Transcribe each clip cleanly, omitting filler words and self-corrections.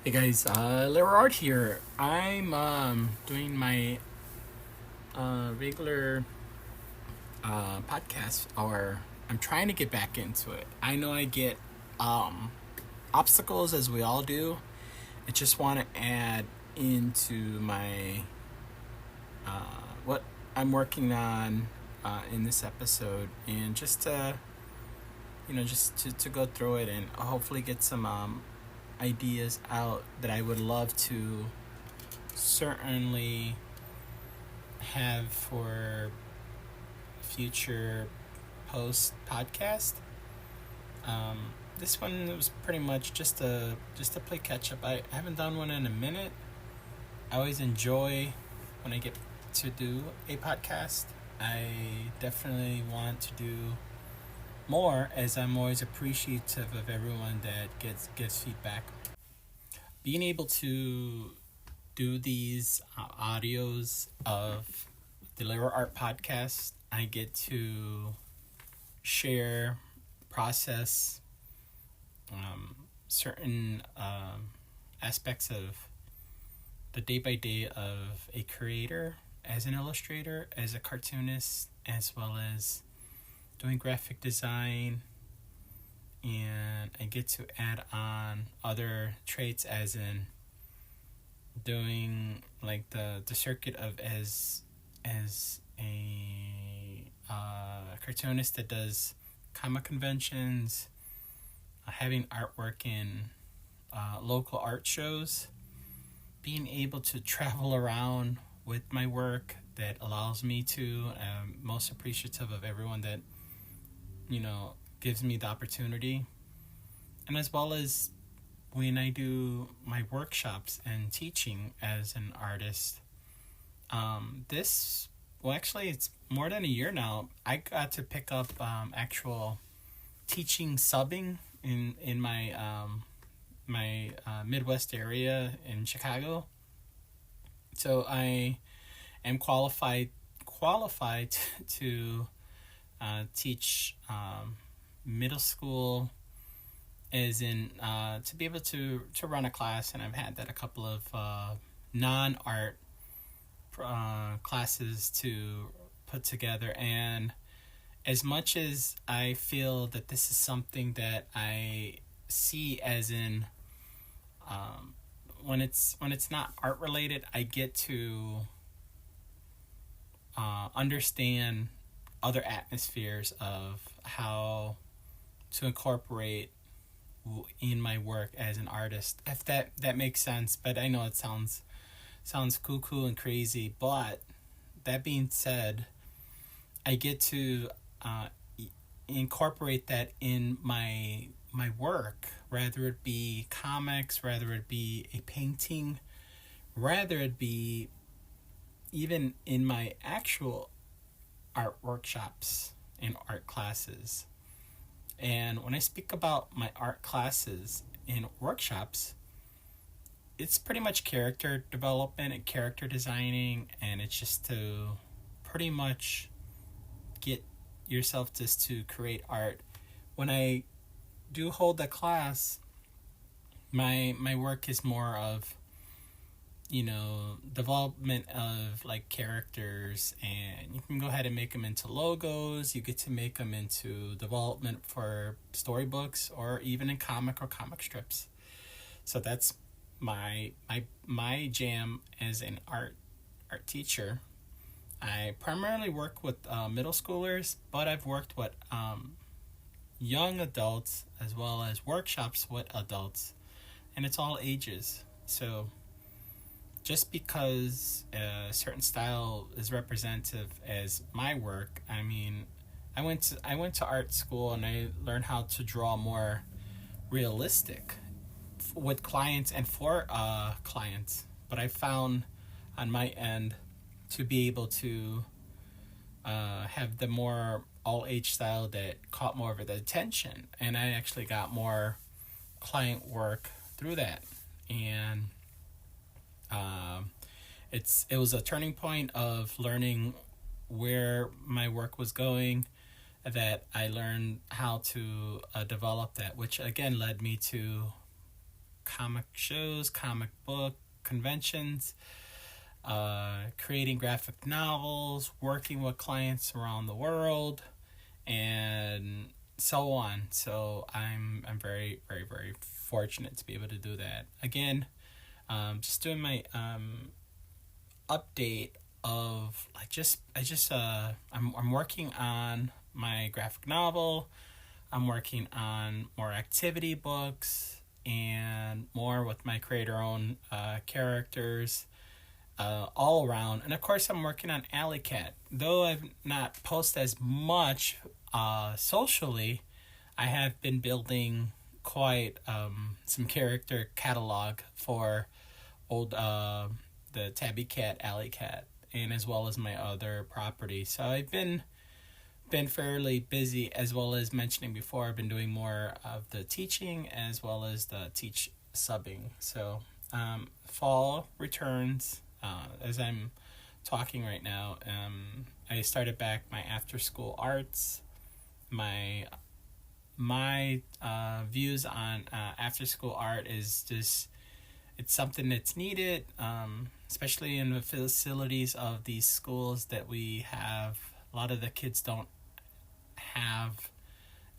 Hey guys, Art here. I'm doing my regular podcast, or I'm trying to get back into it. I know I get um, obstacles as we all do. I just want to add into my what I'm working on in this episode, and just to just to go through it and hopefully get some ideas out that I would love to certainly have for future post podcast. This one was pretty much just to play catch up. I haven't done one in a minute. I always enjoy when I get to do a podcast. I definitely want to do more, as I'm always appreciative of everyone that gives feedback. Being able to do these audios of the Lyra Art podcast, I get to share, process certain aspects of the day by day of a creator, as an illustrator, as a cartoonist, as well as doing graphic design. And I get to add on other traits, as in doing like the circuit of as a cartoonist that does comic conventions, having artwork in local art shows, being able to travel around with my work that allows me to. Most appreciative of everyone that gives me the opportunity, and as well as when I do my workshops and teaching as an artist. This, well, actually, it's more than a year now. I got to pick up actual teaching subbing in my Midwest area in Chicago. So I am qualified to teach middle school, as in to be able to run a class, and I've had that a couple of non-art classes to put together. And as much as I feel that this is something that I see as in when it's not art related, I get to understand other atmospheres of how to incorporate in my work as an artist, if that makes sense. But I know it sounds cuckoo and crazy, but that being said, I get to incorporate that in my work, rather it be comics, rather it be a painting, rather it be even in my actual art workshops and art classes. And when I speak about my art classes and workshops, it's pretty much character development and character designing, and it's just to pretty much get yourself just to create art. When I do hold a class, my work is more of development of like characters, and you can go ahead and make them into logos. You get to make them into development for storybooks, or even in comic strips. So that's my jam as an art teacher. I primarily work with middle schoolers, but I've worked with young adults, as well as workshops with adults, and it's all ages. So just because a certain style is representative as my work, I mean, I went to art school and I learned how to draw more realistic with clients and for clients. But I found on my end to be able to have the more all age style that caught more of the attention, and I actually got more client work through that. And it was a turning point of learning where my work was going, that I learned how to develop that, which again led me to comic shows, comic book conventions, creating graphic novels, working with clients around the world, and so on. So I'm very very very fortunate to be able to do that. Again, just doing my update of I'm working on my graphic novel. I'm working on more activity books and more with my creator own characters all around. And of course, I'm working on Alleycat. Though I've not posted as much socially, I have been building quite some character catalog for old the Tabby Cat, Alleycat, and as well as my other property. So I've been fairly busy, as well as mentioning before, I've been doing more of the teaching as well as the teach subbing. So fall returns as I'm talking right now. I started back my after school arts. My views on after school art is just, it's something that's needed, especially in the facilities of these schools that we have. A lot of the kids don't have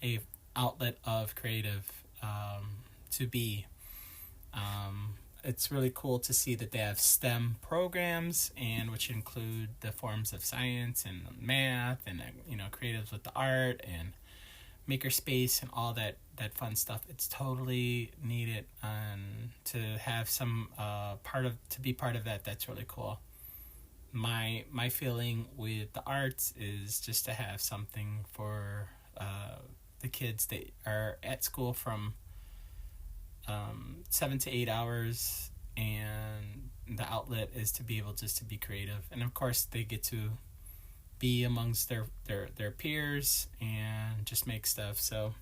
a outlet of creative to be. It's really cool to see that they have STEM programs, and which include the forms of science and math and creatives with the art and makerspace and all that fun stuff. It's totally needed, and to have some to be part of that, that's really cool. My feeling with the arts is just to have something for the kids that are at school from 7 to 8 hours, and the outlet is to be able just to be creative. And of course they get to be amongst their peers and just make stuff. So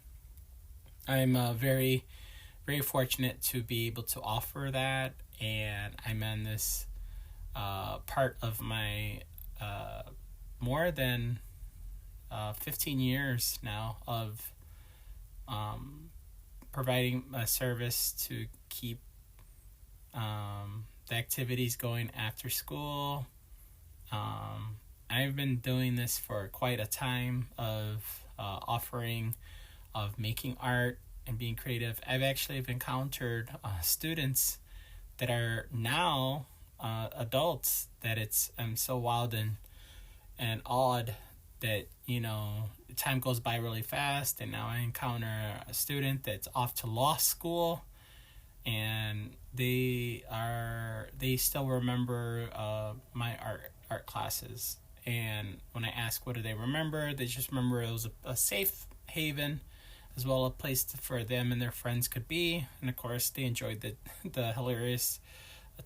I'm very very fortunate to be able to offer that, and I'm on this part of my more than 15 years now of providing a service to keep the activities going after school. I've been doing this for quite a time of offering, of making art and being creative. I've actually encountered students that are now adults that I'm so wild and awed that time goes by really fast, and now I encounter a student that's off to law school, and they still remember my art classes. And when I ask what do they remember, they just remember it was a safe haven, as well a place for them and their friends could be. And of course they enjoyed the hilarious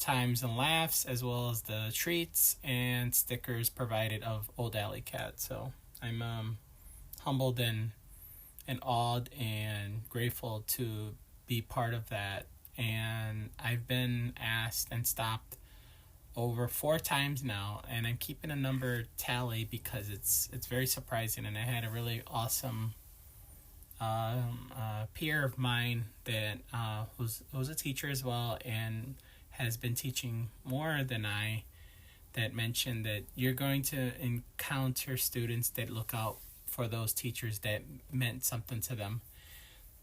times and laughs, as well as the treats and stickers provided of old Alleycat. So I'm humbled and awed and grateful to be part of that. And I've been asked and stopped over 4 times now, and I'm keeping a number tally because it's very surprising. And I had a really awesome peer of mine that was a teacher as well, and has been teaching more than I, that mentioned that you're going to encounter students that look out for those teachers that meant something to them.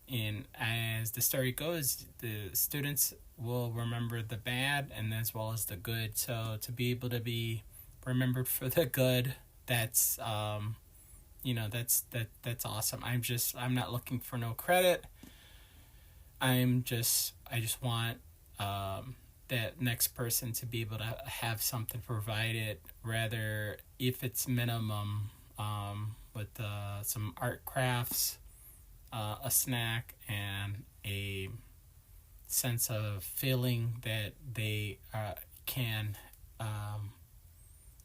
And as the story goes, the students will remember the bad and as well as the good. So to be able to be remembered for the good, that's that's awesome. I'm not looking for no credit. I just want that next person to be able to have something provided, rather if it's minimum, with some art crafts, a snack, and a sense of feeling that they can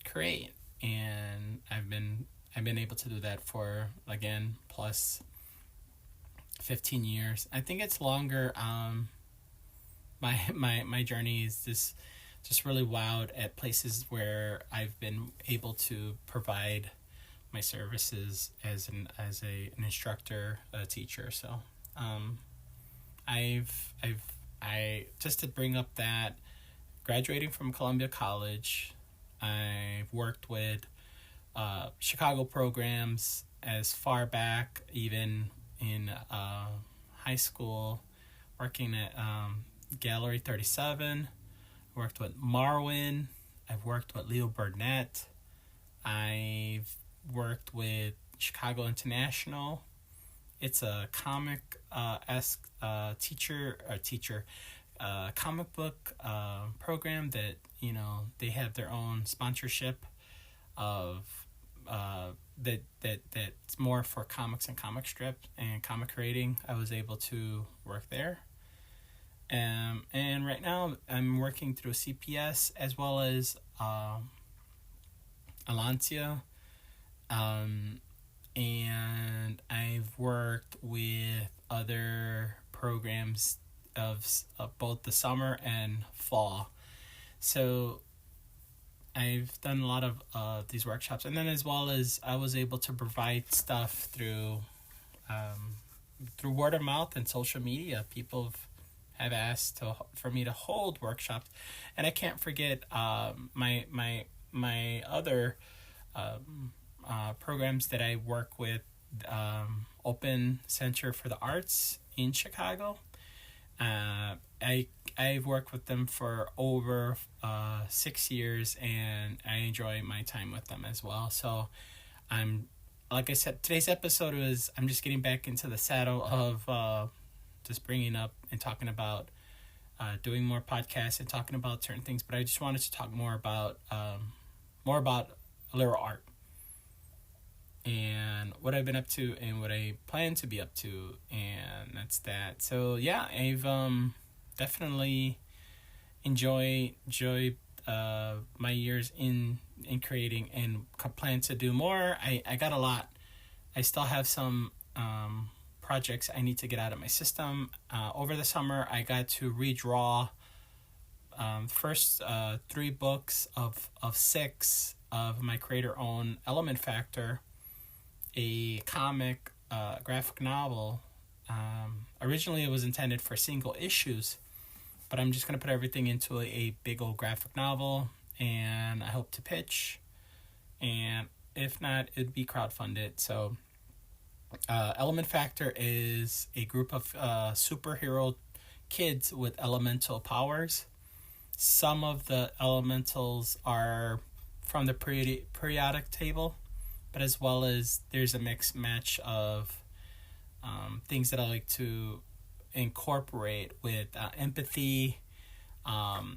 create. And I've been able to do that for, again, plus 15 years. I think it's longer. My journey is just really wowed at places where I've been able to provide my services as an instructor, a teacher. So I I just to bring up that graduating from Columbia College, I've worked with Chicago programs as far back, even in high school, working at Gallery 37. Worked with Marwin. I've worked with Leo Burnett. I've worked with Chicago International. It's a comic esque comic book program that they have their own sponsorship of that's more for comics and comic strips and comic creating. I was able to work there. And right now I'm working through CPS as well as Alancia. And I've worked with other programs of both the summer and fall. So I've done a lot of these workshops, and then as well as I was able to provide stuff through word of mouth and social media. People have asked for me to hold workshops, and I can't forget my other programs that I work with, Open Center for the Arts in Chicago. I've worked with them for over 6 years, and I enjoy my time with them as well. So like I said, today's episode I'm just getting back into the saddle of just bringing up and talking about doing more podcasts and talking about certain things. But I just wanted to talk more about lyrical art and what I've been up to and what I plan to be up to, and that's that. So yeah, I've definitely enjoyed my years in creating and plan to do more. I got a lot. I still have some projects I need to get out of my system. Over the summer, I got to redraw first 3 books of 6 of my creator-owned Element Factor, a comic graphic novel. Originally, it was intended for single issues, but I'm just going to put everything into a big old graphic novel, and I hope to pitch. And if not, it'd be crowdfunded. So Element Factor is a group of superhero kids with elemental powers. Some of the elementals are from the periodic table, but as well as there's a mixed match of things that I like to incorporate with empathy,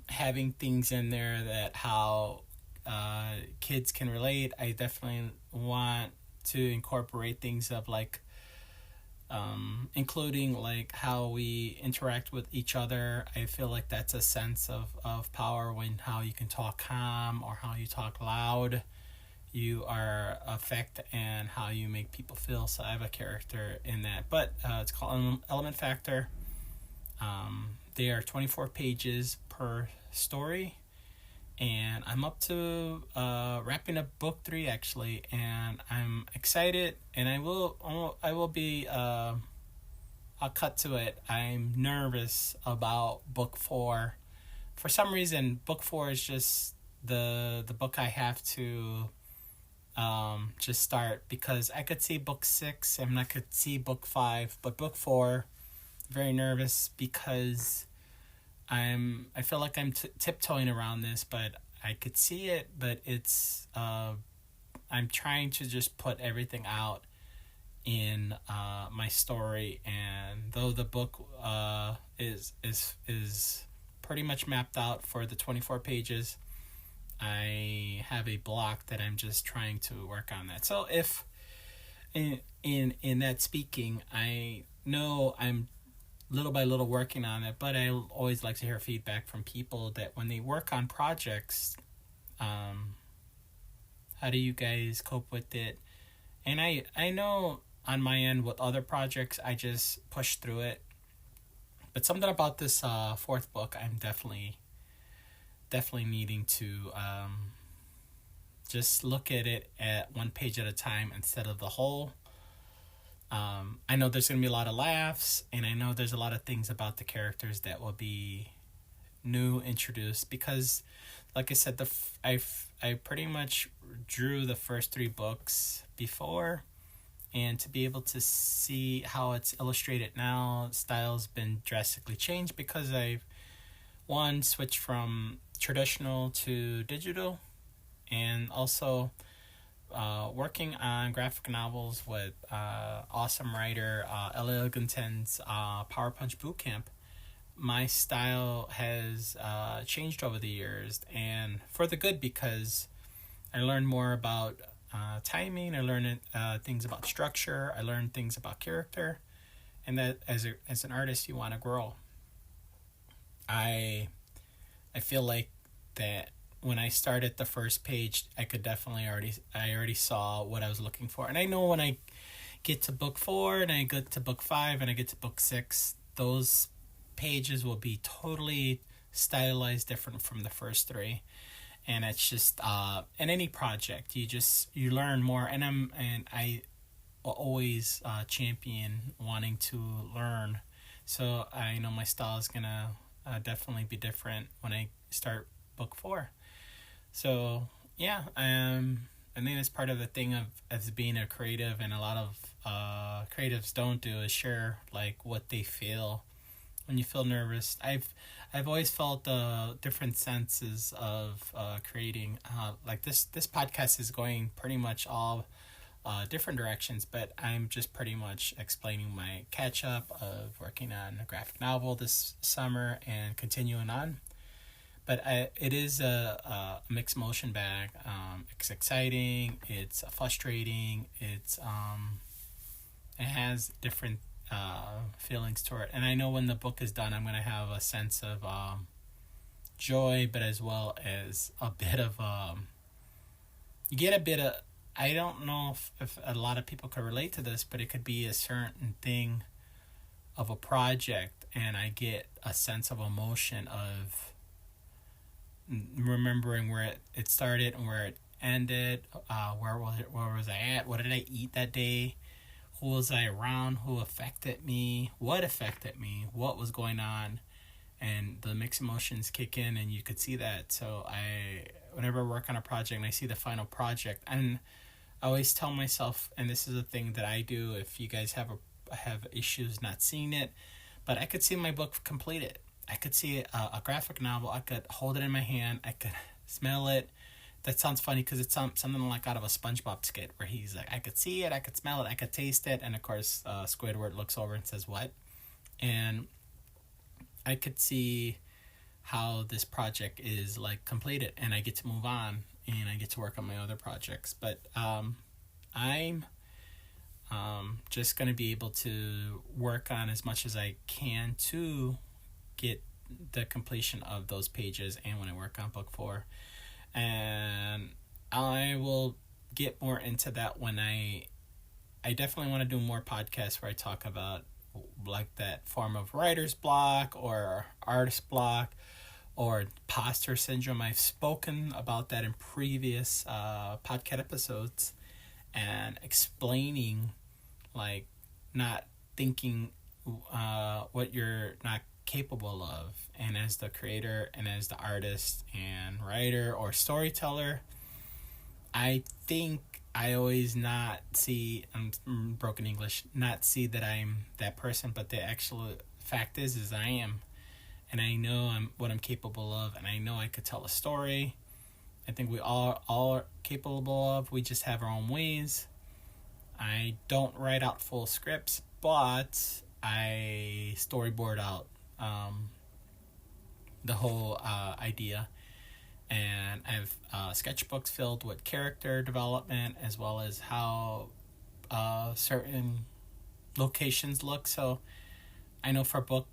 having things in there that how kids can relate. I definitely want to incorporate things of like including like how we interact with each other. I feel like that's a sense of power, when how you can talk calm or how you talk loud. You are affect and how you make people feel. So I have a character in that, but it's called Element Factor. They are 24 pages per story, and I'm up to wrapping up book 3 actually, and I'm excited. And I will be I'll cut to it. I'm nervous about book 4. For some reason, book 4 is just the book I have to just start, because I could see book 6 and I could see book 5, but book 4, very nervous because I feel like I'm tiptoeing around this, but I could see it, but it's I'm trying to just put everything out in my story, and though the book is pretty much mapped out for the 24 pages, I have a block that I'm just trying to work on that. So if in that speaking, I know I'm little by little working on it, but I always like to hear feedback from people that when they work on projects, how do you guys cope with it? And I know on my end with other projects, I just push through it. But something about this 4th book, I'm definitely needing to just look at it at one page at a time instead of the whole. I know there's going to be a lot of laughs, and I know there's a lot of things about the characters that will be new, introduced, because, like I said, I pretty much drew the first three books before, and to be able to see how it's illustrated now, style's been drastically changed because I've one switched from traditional to digital, and also working on graphic novels with awesome writer Elia Gunten's Power Punch Bootcamp. My style has changed over the years, and for the good, because I learned more about timing. I learned things about structure. I learned things about character, and that as an artist, you want to grow. I I feel like that when I started the first page, I already saw what I was looking for, and I know when I get to book 4 and I get to book 5 and I get to book 6, those pages will be totally stylized different from the first 3. And it's just in any project you learn more, and I will always champion wanting to learn. So I know my style is gonna definitely be different when I start book 4. So yeah, I think that's part of the thing of as being a creative, and a lot of creatives don't do, is share like what they feel when you feel nervous. I've always felt different senses of creating. Like this podcast is going pretty much all different directions, but I'm just pretty much explaining my catch up of working on a graphic novel this summer and continuing on. But it is a mixed motion bag. It's exciting. It's frustrating. It has different feelings to it. And I know when the book is done, I'm going to have a sense of joy, but as well as a bit of you get a bit of, I don't know if a lot of people could relate to this, but it could be a certain thing of a project, and I get a sense of emotion of remembering where it started and where it ended. Where was I at? What did I eat that day? Who was I around? Who affected me? What affected me? What was going on? And the mixed emotions kick in, and you could see that. So whenever I work on a project and I see the final project, and I always tell myself, and this is a thing that I do, if you guys have issues not seeing it, but I could see my book completed. I could see a graphic novel. I could hold it in my hand. I could smell it. That sounds funny because it's something like out of a SpongeBob skit where he's like, I could see it, I could smell it, I could taste it, and of course Squidward looks over and says, what? And I could see how this project is like completed, and I get to move on, and I get to work on my other projects. But I'm just going to be able to work on as much as I can to get the completion of those pages, and when I work on book 4. And I will get more into that when I definitely want to do more podcasts where I talk about like that form of writer's block or artist block or imposter syndrome. I've spoken about that in previous podcast episodes, and explaining like not thinking what you're not capable of. And as the creator and as the artist and writer or storyteller, I think I always not see, broken English, not see that I'm that person, but the actual fact is I am. And I know what I'm capable of, and I know I could tell a story. I think we all are capable of. We just have our own ways. I don't write out full scripts, but I storyboard out the whole idea, and I have sketchbooks filled with character development as well as how certain locations look. So I know for book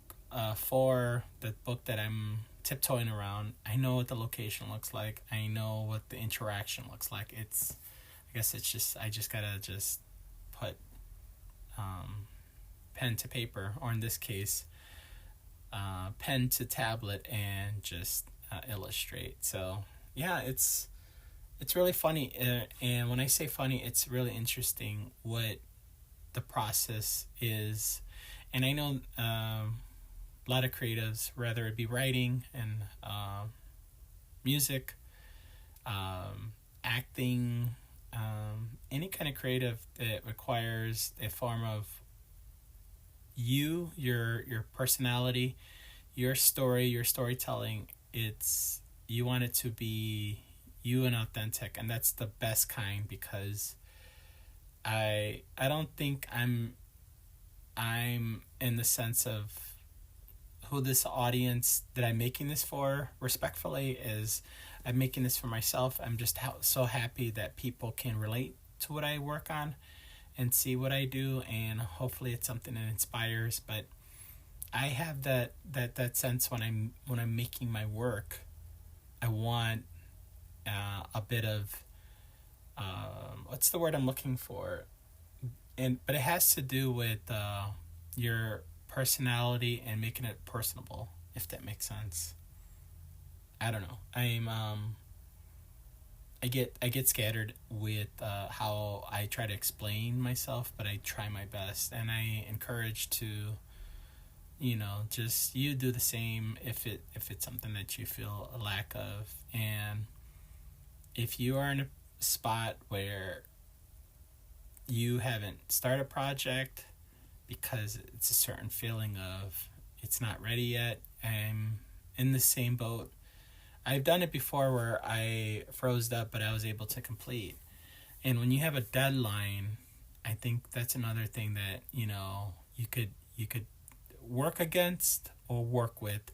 4, the book that I'm tiptoeing around, I know what the location looks like. I know what the interaction looks like. I guess it's just, I just gotta just put pen to paper, or in this case pen to tablet, and just illustrate. So yeah, it's really funny, and when I say funny, it's really interesting what the process is. And I know a lot of creatives, whether it be writing and music, acting, any kind of creative that requires a form of your personality, your story, your storytelling. It's, you want it to be you and authentic, and that's the best kind, because I don't think I'm in the sense of who this audience that I'm making this for, respectfully, is I'm making this for myself. I'm just so happy that people can relate to what I work on and see what I do, and hopefully it's something that inspires. But I have that sense when I'm making my work. I want a bit of what's the word I'm looking for, but it has to do with your personality and making it personable, if that makes sense. I don't know. I get scattered with how I try to explain myself, but I try my best, and I encourage to, just you do the same if it's something that you feel a lack of. And if you are in a spot where you haven't started a project because it's a certain feeling of it's not ready yet, I'm in the same boat. I've done it before where I froze up, but I was able to complete. And when you have a deadline, I think that's another thing that, you could work against or work with.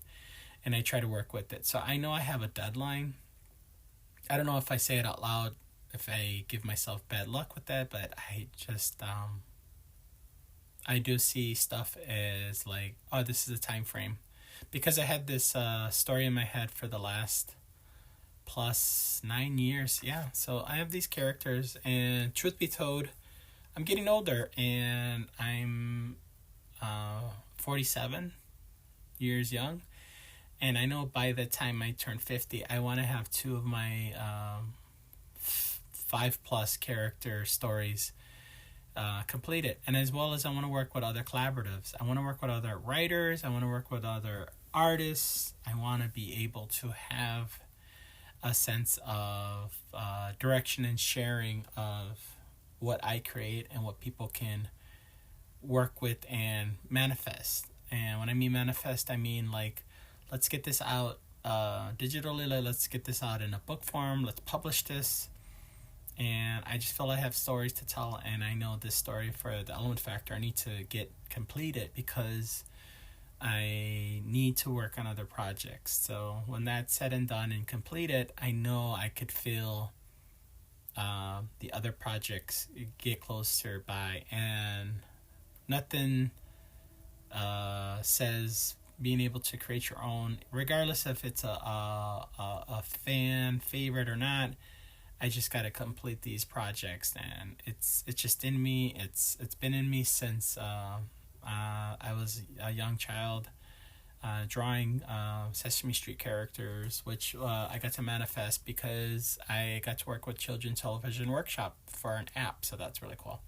And I try to work with it. So I know I have a deadline. I don't know if I say it out loud, if I give myself bad luck with that, but I just, I do see stuff as like, oh, this is a time frame. Because I had this story in my head for the last plus 9 years. Yeah, so I have these characters, and truth be told, I'm getting older, and I'm 47 years young. And I know by the time I turn 50, I want to have 2 of my 5+ character stories completed. And as well as I want to work with other collaboratives. I want to work with other writers. I want to work with other artists. I want to be able to have a sense of direction and sharing of what I create and what people can work with and manifest. And when I mean manifest, I mean like, let's get this out digitally. Let's get this out in a book form. Let's publish this. And I just feel I have stories to tell, and I know this story for the Element Factor I need to get completed because I need to work on other projects. So when that's said and done and completed, I know I could feel the other projects get closer by, and nothing says being able to create your own, regardless if it's a fan favorite or not. I just got to complete these projects, and it's just in me. It's been in me since I was a young child, drawing Sesame Street characters, which I got to manifest because I got to work with Children's Television Workshop for an app, so that's really cool.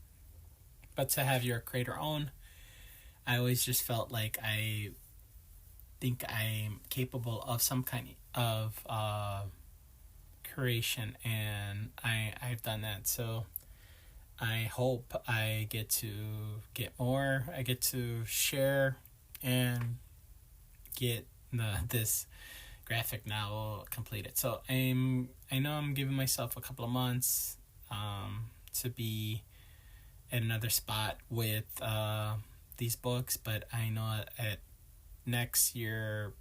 But to have your creator own, I always just felt like I think I'm capable of some kind of creation, and I've done that. So I hope I get to get more. I get to share and get this graphic novel completed. So I know I'm giving myself a couple of months to be at another spot with these books, but I know at next year,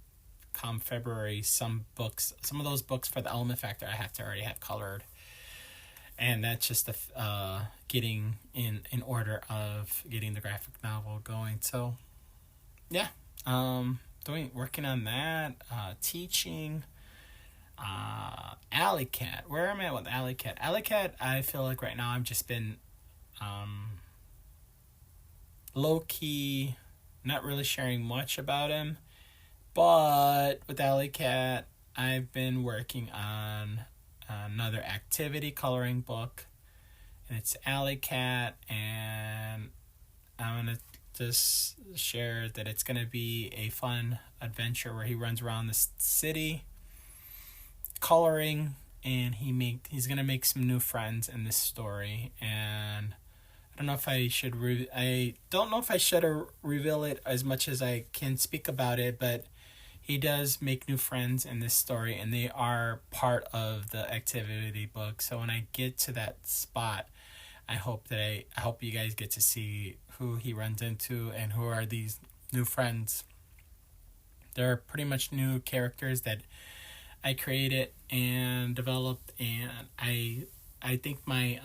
come February, some of those books for the Element Factor I have to already have colored, and that's just the getting in order of getting the graphic novel going. So yeah, working on that, teaching, Alleycat. Where am I at with Alleycat? Alleycat, I feel like right now I've just been low key, not really sharing much about him. But with Alleycat, I've been working on another activity coloring book, and it's Alleycat, and I'm gonna just share that it's gonna be a fun adventure where he runs around the city, coloring, and he's gonna make some new friends in this story. And I don't know if I should I don't know if I should reveal it as much as I can speak about it, but he does make new friends in this story, and they are part of the activity book. So when I get to that spot, I hope you guys get to see who he runs into and who are these new friends. They're pretty much new characters that I created and developed, and I think my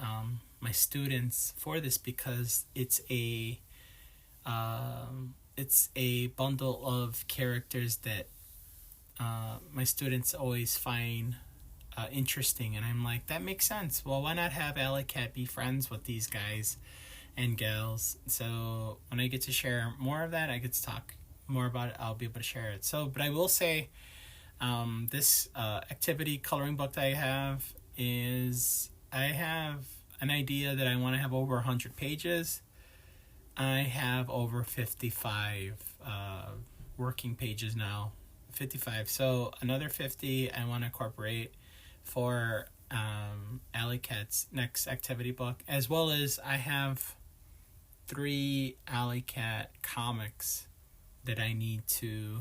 students for this, because it's a bundle of characters that my students always find interesting, and I'm like, that makes sense. Well, why not have Alleycat be friends with these guys and gals? So when I get to share more of that, I get to talk more about it. I'll be able to share it. So, but I will say, this activity coloring book that I have an idea that I want to have over 100 pages. I have over 55 working pages now. 55. So another 50 I want to incorporate for Alleycat's next activity book, as well as I have 3 Alleycat comics that I need to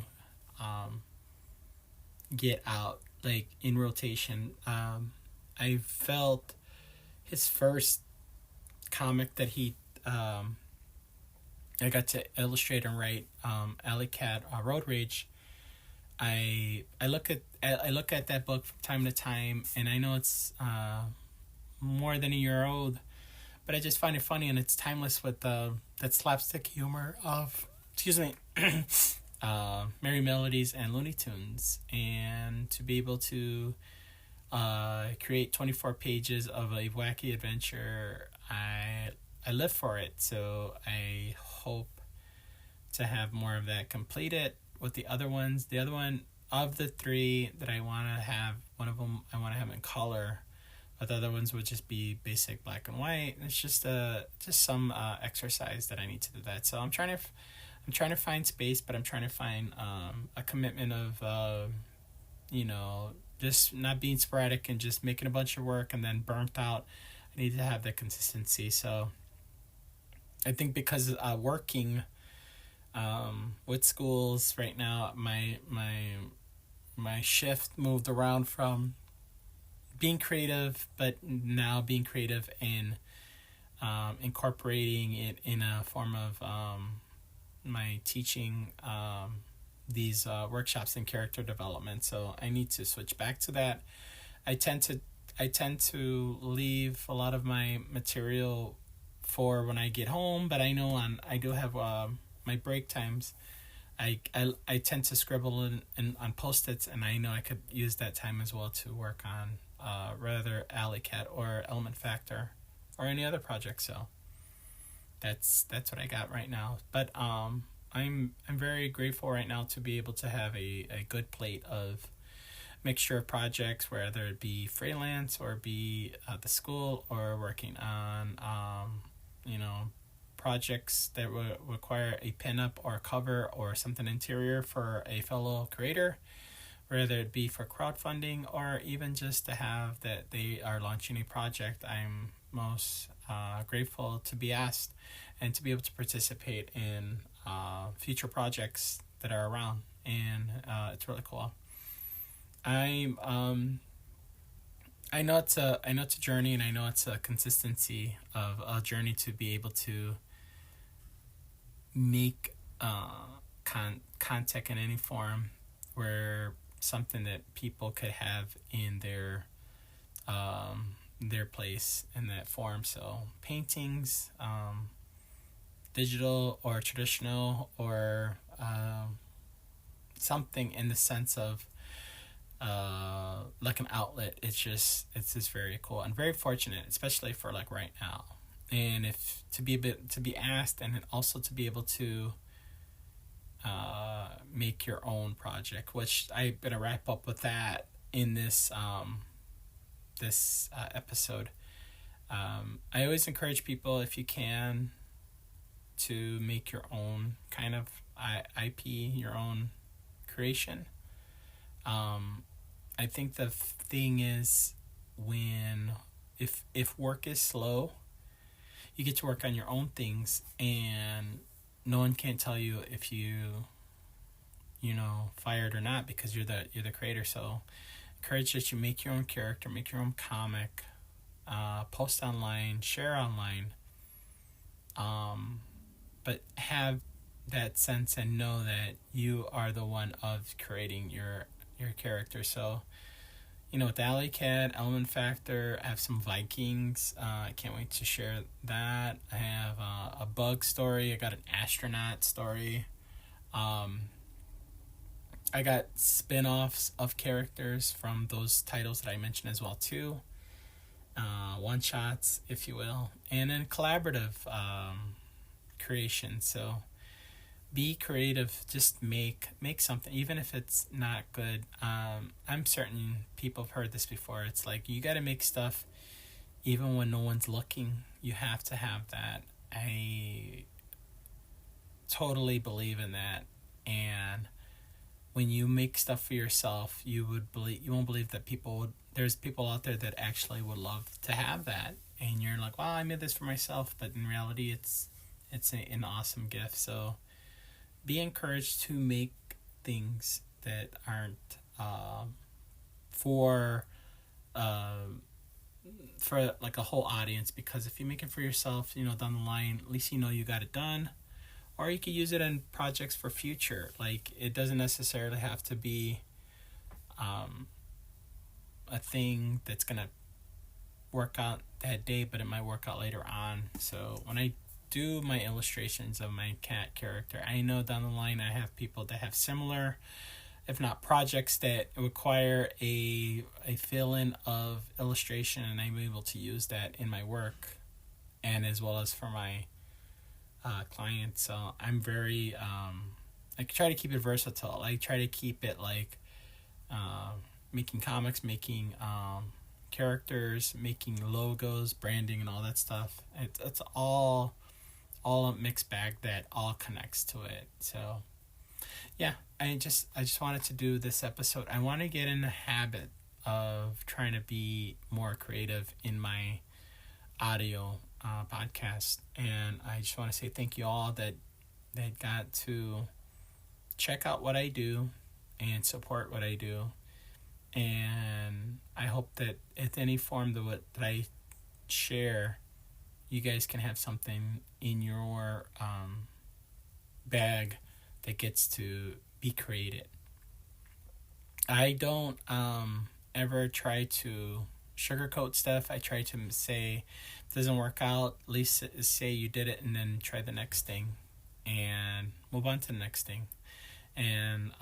get out, like in rotation. I felt his first comic that I got to illustrate and write, Alleycat Road Rage. I look at that book from time to time, and I know it's more than a year old, but I just find it funny, and it's timeless with that slapstick humor of Merry Melodies and Looney Tunes, and to be able to create 24 pages of a wacky adventure, I live for it. So I hope to have more of that completed with the other ones. The other one of the 3 that I want to have, one of them I want to have in color, but the other ones would just be basic black and white. It's just some exercise that I need to do that. So I'm trying to find space, but I'm trying to find a commitment of just not being sporadic and just making a bunch of work and then burnt out. I need to have that consistency. So I think because working with schools right now, my shift moved around from being creative, but now being creative in incorporating it in a form of my teaching these workshops in character development. So I need to switch back to that. I tend to leave a lot of my material for when I get home, but I know I do have my break times. I tend to scribble in on Post-its, and I know I could use that time as well to work on rather Alleycat or Element Factor or any other project. So that's what I got right now. But I'm very grateful right now to be able to have a good plate of mixture of projects, whether it be freelance or be at the school or working on projects that require a pin-up or a cover or something interior for a fellow creator, whether it be for crowdfunding or even just to have that they are launching a project. I'm most grateful to be asked and to be able to participate in future projects that are around, and it's really cool. I know it's a journey, and I know it's a consistency of a journey to be able to make content in any form where something that people could have in their place in that form. So paintings, digital or traditional, or something in the sense of like an outlet. It's just very cool and very fortunate, especially for like right now. And if to be asked, and also to be able to make your own project, which I'm gonna wrap up with that in this episode. I always encourage people, if you can, to make your own kind of IP, your own creation. I think the thing is, when if work is slow, you get to work on your own things, and no one can tell you if you know, fired or not, because you're the creator. So encourage that you make your own character, make your own comic, post online, share online, but have that sense and know that you are the one of creating your character. So, you know, with Alleycat, Element Factor, I have some Vikings. I can't wait to share that. I have a bug story. I got an astronaut story. I got spin-offs of characters from those titles that I mentioned as well too. One-shots, if you will. And then collaborative creation. So be creative. Just make something, even if it's not good. I'm certain people have heard this before. It's like, you got to make stuff even when no one's looking. You have to have that. I totally believe in that. And when you make stuff for yourself, you won't believe that there's people out there that actually would love to have that. And you're like, well, I made this for myself, but in reality, it's an awesome gift. So be encouraged to make things that aren't for like a whole audience, because if you make it for yourself, you know, down the line, at least you know you got it done. Or you could use it in projects for future. Like, it doesn't necessarily have to be a thing that's going to work out that day, but it might work out later on. So when I do my illustrations of my cat character, I know down the line I have people that have similar, if not projects, that require a fill-in of illustration, and I'm able to use that in my work and as well as for my clients. So I'm very I try to keep it versatile. I try to keep it like making comics, making characters, making logos, branding, and all that stuff. It's all a mixed bag that all connects to it. So yeah, I just wanted to do this episode. I want to get in the habit of trying to be more creative in my audio podcast, and I just want to say thank you all that got to check out what I do and support what I do. And I hope that at any form that I share, you guys can have something in your bag that gets to be created. I don't ever try to sugarcoat stuff. I try to say, if it doesn't work out, at least say you did it, and then try the next thing and move on to the next thing. And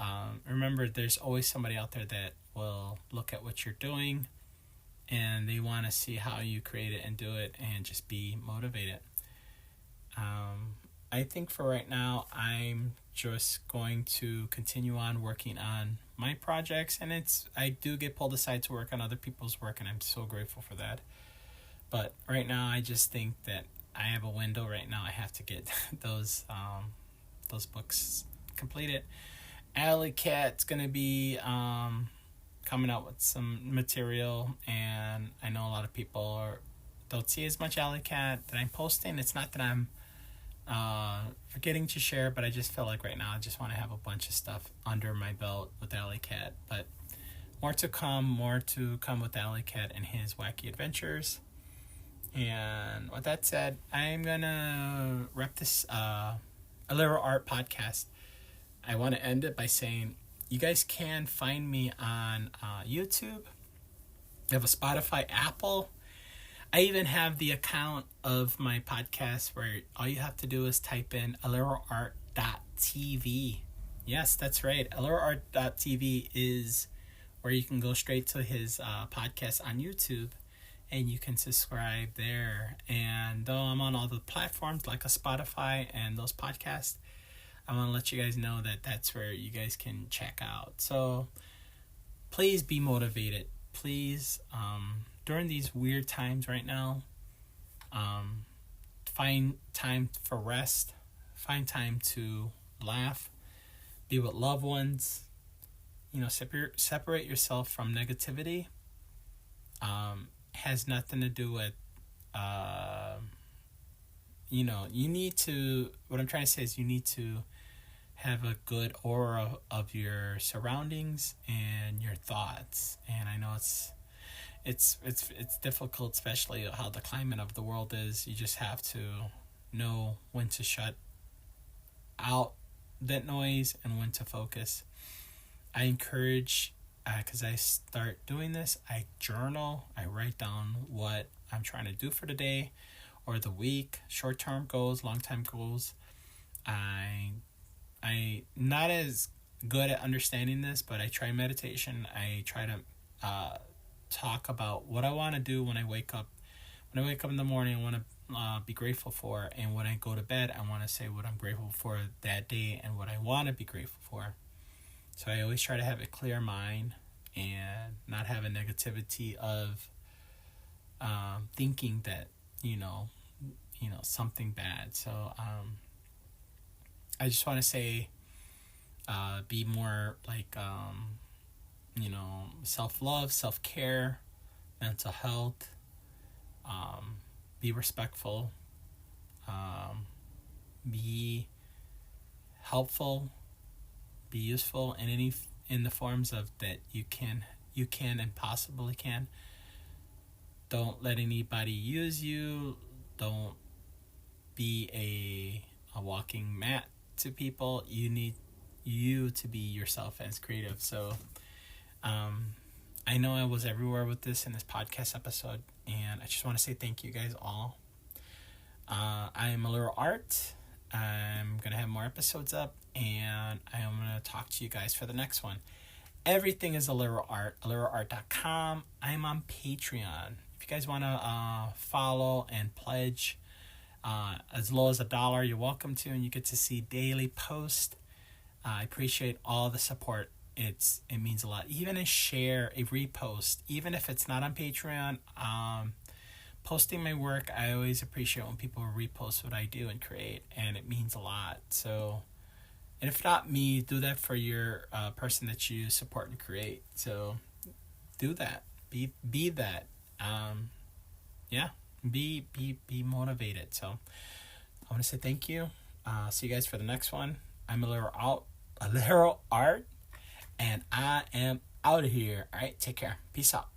remember, there's always somebody out there that will look at what you're doing and they want to see how you create it and do it, and just be motivated. I think for right now, I'm just going to continue on working on my projects, and I do get pulled aside to work on other people's work, and I'm so grateful for that. But right now, I just think that I have a window right now. I have to get those books completed. Alleycat's gonna be coming out with some material, and I know a lot of people don't see as much Alleycat that I'm posting. It's not that I'm forgetting to share, but I just feel like right now I just want to have a bunch of stuff under my belt with Alleycat. But more to come with Alleycat and his wacky adventures. And with that said, I'm gonna wrap this A Little Art podcast. I want to end it by saying, you guys can find me on YouTube. I have a Spotify, Apple. I even have the account of my podcast where all you have to do is type in allitleart.tv. Yes, that's right. allitleart.tv is where you can go straight to his podcast on YouTube, and you can subscribe there. And though I'm on all the platforms like a Spotify and those podcasts, I want to let you guys know that that's where you guys can check out. So please be motivated. Please, during these weird times right now, find time for rest. find time to laugh, be with loved ones. Separate yourself from negativity. Has nothing to do with, you need to, what I'm trying to say is you need to have a good aura of your surroundings and your thoughts. And I know it's difficult, especially how the climate of the world is. You just have to know when to shut out that noise and when to focus. I encourage, because I start doing this, I journal, I write down what I'm trying to do for the day or the week, short-term goals, long-term goals. I not as good at understanding this, but I try meditation. I try to talk about what I want to do when I wake up. When I wake up in the morning, I want to be grateful for, and when I go to bed, I want to say what I'm grateful for that day and what I want to be grateful for. So I always try to have a clear mind and not have a negativity of thinking that something bad. So I just want to say, be more like self-love, self-care, mental health. Be respectful. Be helpful. Be useful in the forms of that you can and possibly can. Don't let anybody use you. Don't be a walking mat to people. You need you to be yourself as creative. So I know I was everywhere with this in this podcast episode, and I just want to say thank you guys all. I am a little art. I'm going to have more episodes up, and I'm going to talk to you guys for the next one. Everything is Allura Art, alluraart.com. I'm on Patreon. If you guys want to follow and pledge as low as $1, you're welcome to, and you get to see daily posts. I appreciate all the support. It means a lot. Even a share, a repost, even if it's not on Patreon, posting my work, I always appreciate when people repost what I do and create, and it means a lot. So, and if not me, do that for your person that you support and create. So, do that. Be that. Be motivated. So, I want to say thank you. See you guys for the next one. I'm a little art, and I am out of here. All right, take care. Peace out.